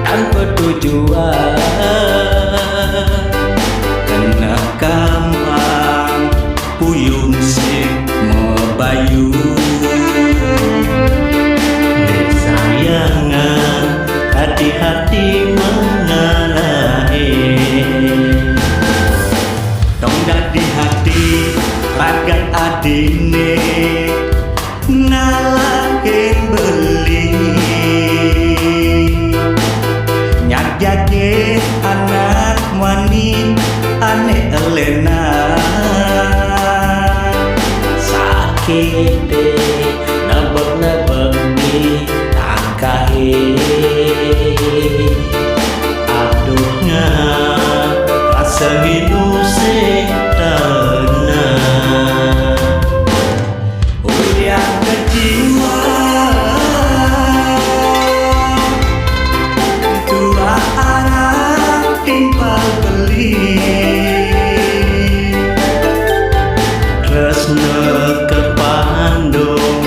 tanpa tujuan, kena gampang puyung sing mebayu. Sayangan hati-hati mengalahi, dong dadi hati ragat adine ngalahin beli. Nyak jadi anak wani ane elena, sakit nebek-nebek di tangkahe. Aduh ngan rasa ngilu sing tenang, uliang kejiwa dua arah timpal beli. Tresna kepandung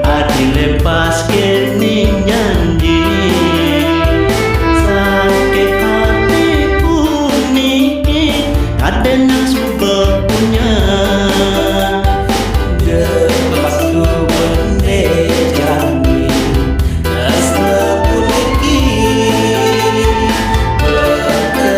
adi lepas kening janji, sakit hati kuning ada yang suka punya. Lepas ku bende janji rasa puliki berhati.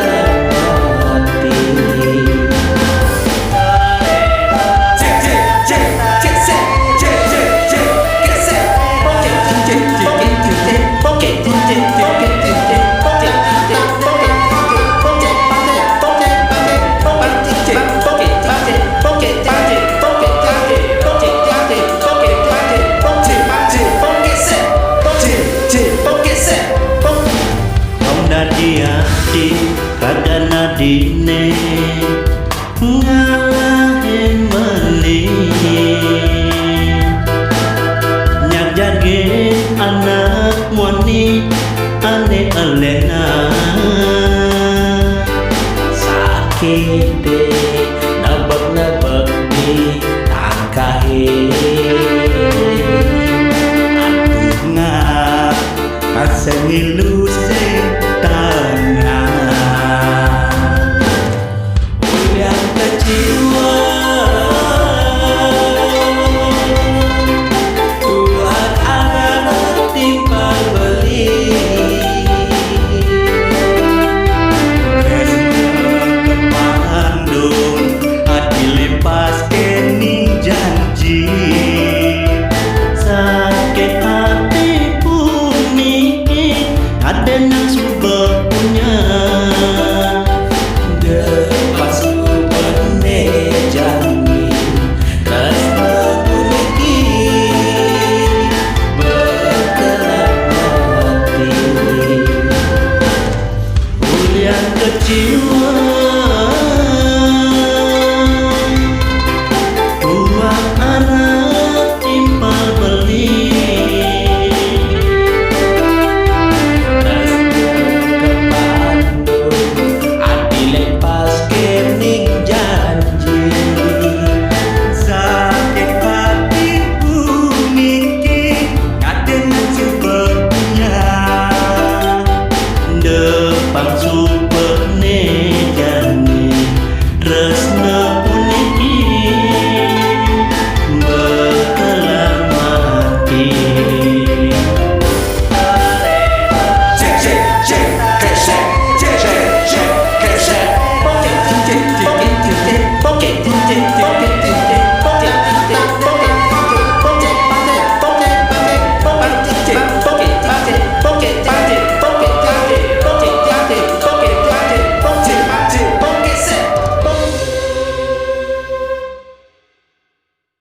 Hati kada nadine ngalahin meli. Nyak jadi anak wani ane elena, sakit nebek-nebek di tangkahe. Aduh ngak rasa ngilu